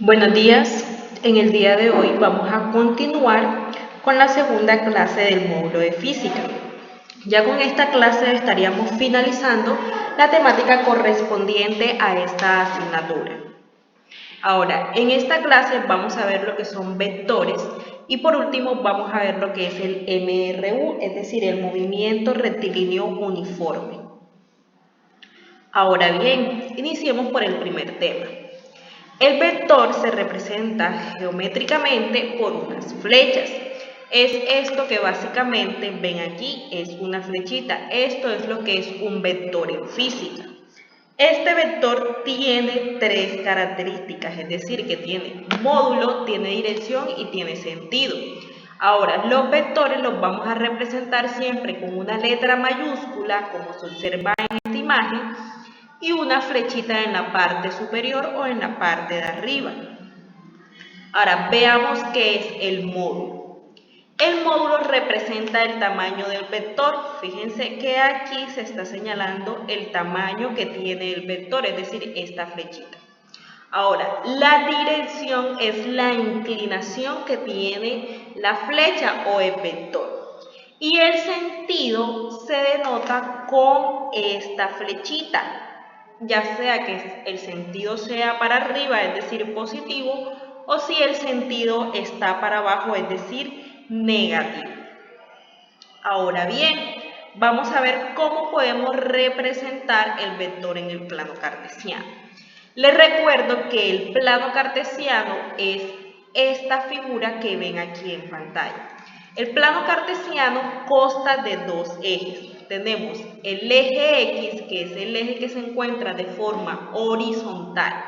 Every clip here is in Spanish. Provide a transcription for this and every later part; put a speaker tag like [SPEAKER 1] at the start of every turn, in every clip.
[SPEAKER 1] Buenos días, en el día de hoy vamos a continuar con la segunda clase del módulo de física. Ya con esta clase estaríamos finalizando la temática correspondiente a esta asignatura. Ahora, en esta clase vamos a ver lo que son vectores y por último vamos a ver lo que es el MRU, es decir, el movimiento rectilíneo uniforme. Ahora bien, iniciemos por el primer tema. El vector se representa geométricamente por unas flechas. Es esto que básicamente ven aquí, es una flechita. Esto es lo que es un vector en física. Este vector tiene tres características, es decir, que tiene módulo, tiene dirección y tiene sentido. Ahora, los vectores los vamos a representar siempre con una letra mayúscula, como se observa en esta imagen, y una flechita en la parte superior o en la parte de arriba. Ahora veamos qué es el módulo. El módulo representa el tamaño del vector. Fíjense que aquí se está señalando el tamaño que tiene el vector, es decir, esta flechita. Ahora, la dirección es la inclinación que tiene la flecha o el vector. Y el sentido se denota con esta flechita, ya sea que el sentido sea para arriba, es decir, positivo, o si el sentido está para abajo, es decir, negativo. Ahora bien, vamos a ver cómo podemos representar el vector en el plano cartesiano. Les recuerdo que el plano cartesiano es esta figura que ven aquí en pantalla. El plano cartesiano consta de dos ejes. Tenemos el eje X, que es el eje que se encuentra de forma horizontal,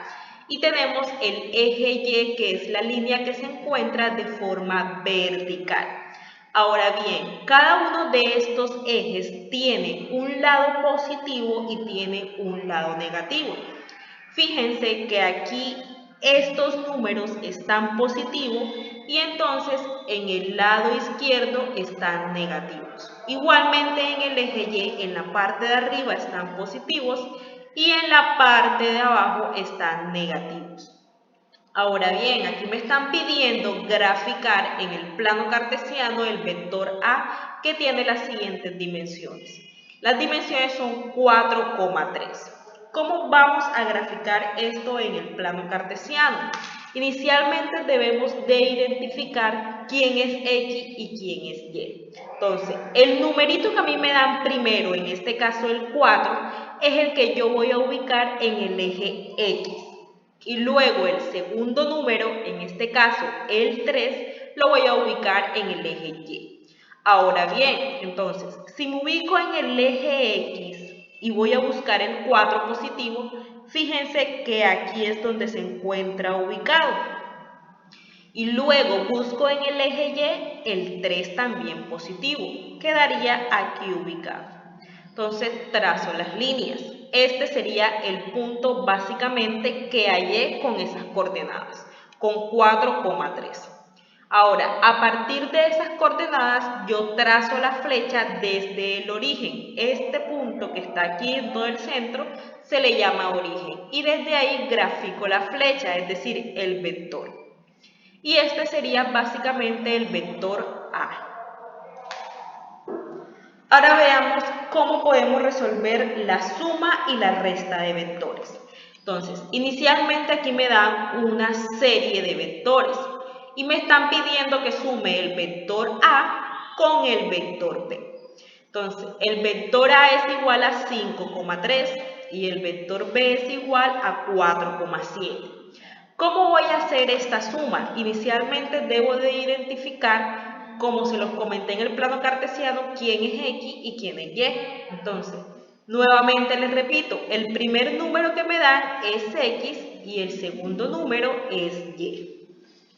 [SPEAKER 1] y tenemos el eje Y, que es la línea que se encuentra de forma vertical. Ahora bien, cada uno de estos ejes tiene un lado positivo y tiene un lado negativo. Fíjense que aquí estos números están positivos y entonces en el lado izquierdo están negativos. Igualmente en el eje Y, en la parte de arriba están positivos y en la parte de abajo están negativos. Ahora bien, aquí me están pidiendo graficar en el plano cartesiano el vector A, que tiene las siguientes dimensiones. Las dimensiones son 4,3. ¿Cómo vamos a graficar esto en el plano cartesiano? Inicialmente debemos de identificar quién es X y quién es Y. Entonces, el numerito que a mí me dan primero, en este caso el 4, es el que yo voy a ubicar en el eje X. Y luego el segundo número, en este caso el 3, lo voy a ubicar en el eje Y. Ahora bien, entonces, si me ubico en el eje X y voy a buscar el 4 positivo, fíjense que aquí es donde se encuentra ubicado. Y luego busco en el eje Y el 3 también positivo, quedaría aquí ubicado. Entonces trazo las líneas. Este sería el punto básicamente que hallé con esas coordenadas, con 4,3. Ahora, a partir de esas coordenadas, yo trazo la flecha desde el origen. Este punto que está aquí en todo el centro se le llama origen. Y desde ahí grafico la flecha, es decir, el vector. Y este sería básicamente el vector A. Ahora veamos cómo podemos resolver la suma y la resta de vectores. Entonces, inicialmente aquí me dan una serie de vectores y me están pidiendo que sume el vector A con el vector B. Entonces, el vector A es igual a 5,3 y el vector B es igual a 4,7. ¿Cómo voy a hacer esta suma? Inicialmente debo de identificar, como se los comenté en el plano cartesiano, quién es X y quién es Y. Entonces, nuevamente les repito, el primer número que me dan es X y el segundo número es Y.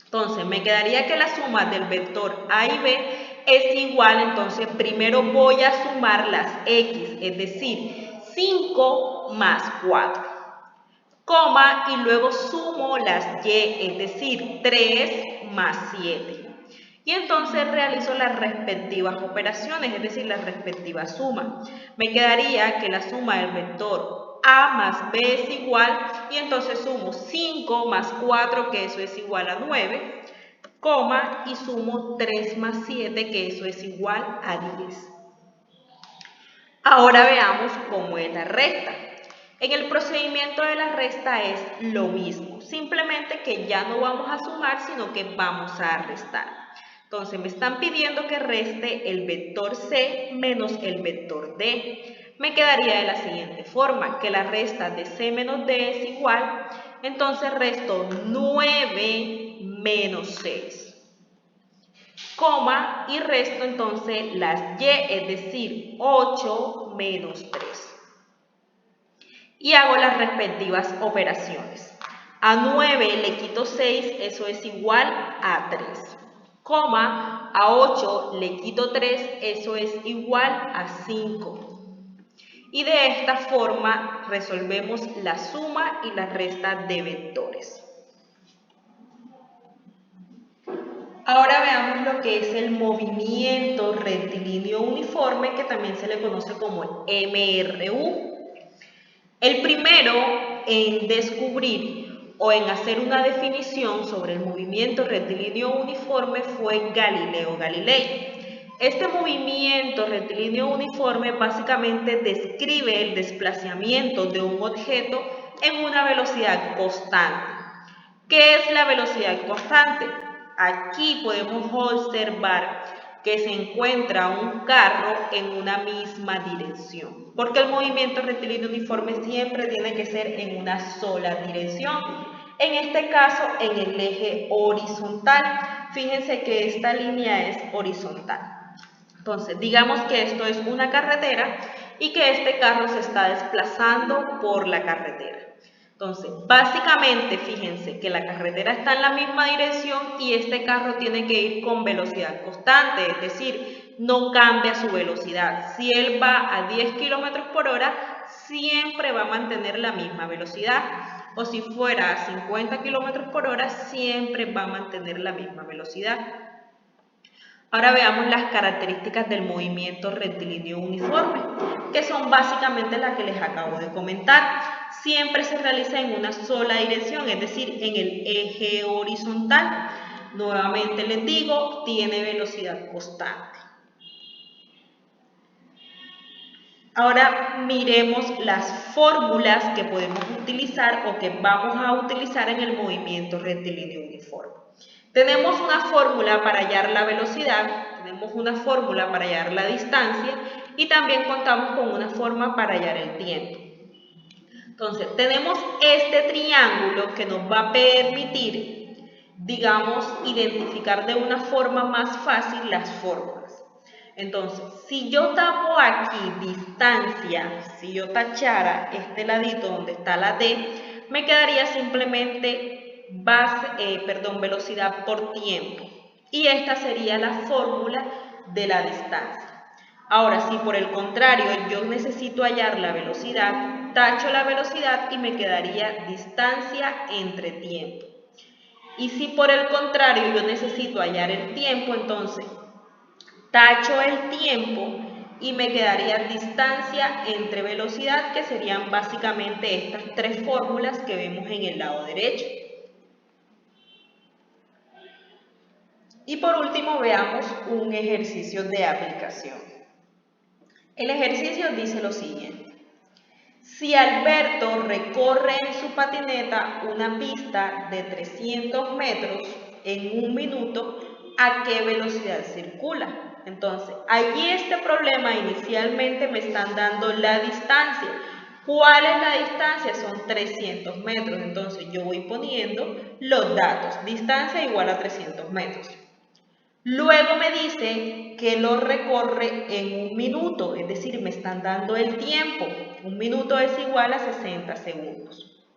[SPEAKER 1] Entonces, me quedaría que la suma del vector A y B es igual, entonces primero voy a sumar las X, es decir, 5 más 4. Coma y luego sumo las Y, es decir, 3 más 7. Y entonces realizo las respectivas operaciones, es decir, las respectivas sumas. Me quedaría que la suma del vector A más B es igual, y entonces sumo 5 más 4, que eso es igual a 9, coma, y sumo 3 más 7, que eso es igual a 10. Ahora veamos cómo es la resta. En el procedimiento de la resta es lo mismo, simplemente que ya no vamos a sumar, sino que vamos a restar. Entonces me están pidiendo que reste el vector C menos el vector D. Me quedaría de la siguiente forma, que la resta de C menos D es igual, entonces resto 9 menos 6. Coma, y resto entonces las y, es decir, 8 menos 3. Y hago las respectivas operaciones. A 9 le quito 6, eso es igual a 3. Coma, a 8 le quito 3, eso es igual a 5. Y de esta forma resolvemos la suma y la resta de vectores. Ahora veamos lo que es el movimiento rectilíneo uniforme, que también se le conoce como MRU. El primero en descubrir o en hacer una definición sobre el movimiento rectilíneo uniforme fue Galileo Galilei. Este movimiento rectilíneo uniforme básicamente describe el desplazamiento de un objeto en una velocidad constante. ¿Qué es la velocidad constante? Aquí podemos observar que se encuentra un carro en una misma dirección, porque el movimiento rectilíneo uniforme siempre tiene que ser en una sola dirección. En este caso, en el eje horizontal. Fíjense que esta línea es horizontal. Entonces, digamos que esto es una carretera y que este carro se está desplazando por la carretera. Entonces, básicamente, fíjense que la carretera está en la misma dirección y este carro tiene que ir con velocidad constante, es decir, no cambia su velocidad. Si él va a 10 km por hora, siempre va a mantener la misma velocidad. O si fuera a 50 km por hora, siempre va a mantener la misma velocidad. Ahora veamos las características del movimiento rectilíneo uniforme, que son básicamente las que les acabo de comentar. Siempre se realiza en una sola dirección, es decir, en el eje horizontal. Nuevamente les digo, tiene velocidad constante. Ahora miremos las fórmulas que podemos utilizar o que vamos a utilizar en el movimiento rectilíneo uniforme. Tenemos una fórmula para hallar la velocidad, tenemos una fórmula para hallar la distancia y también contamos con una forma para hallar el tiempo. Entonces, tenemos este triángulo que nos va a permitir, digamos, identificar de una forma más fácil las fórmulas. Entonces, si yo tapo aquí distancia, si yo tachara este ladito donde está la D, me quedaría simplemente velocidad por tiempo. Y esta sería la fórmula de la distancia. Ahora, si por el contrario yo necesito hallar la velocidad, tacho la velocidad y me quedaría distancia entre tiempo. Y si por el contrario yo necesito hallar el tiempo, entonces tacho el tiempo y me quedaría distancia entre velocidad, que serían básicamente estas tres fórmulas que vemos en el lado derecho. Y por último veamos un ejercicio de aplicación. El ejercicio dice lo siguiente. Si Alberto recorre en su patineta una pista de 300 metros en un minuto, ¿a qué velocidad circula? Entonces, allí este problema inicialmente me están dando la distancia. ¿Cuál es la distancia? Son 300 metros. Entonces, yo voy poniendo los datos. Distancia igual a 300 metros. Luego me dice que lo recorre en un minuto, es decir, me están dando el tiempo. Un minuto es igual a 60 segundos.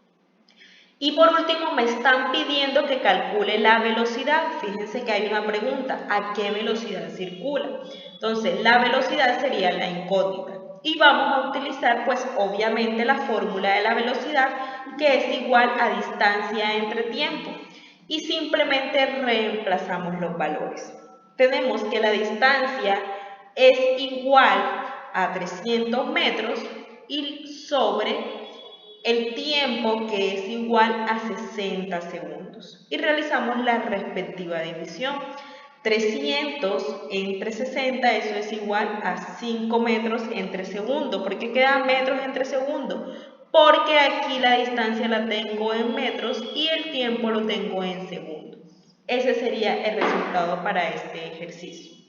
[SPEAKER 1] Y por último me están pidiendo que calcule la velocidad. Fíjense que hay una pregunta, ¿a qué velocidad circula? Entonces, la velocidad sería la incógnita. Y vamos a utilizar, pues, obviamente la fórmula de la velocidad, que es igual a distancia entre tiempo. Y simplemente reemplazamos los valores. Tenemos que la distancia es igual a 300 metros y sobre el tiempo que es igual a 60 segundos y realizamos la respectiva división. 300 entre 60, eso es igual a 5 metros entre segundo. ¿Por qué quedan metros entre segundo? Porque aquí la distancia la tengo en metros y el tiempo lo tengo en segundos. Ese sería el resultado para este ejercicio.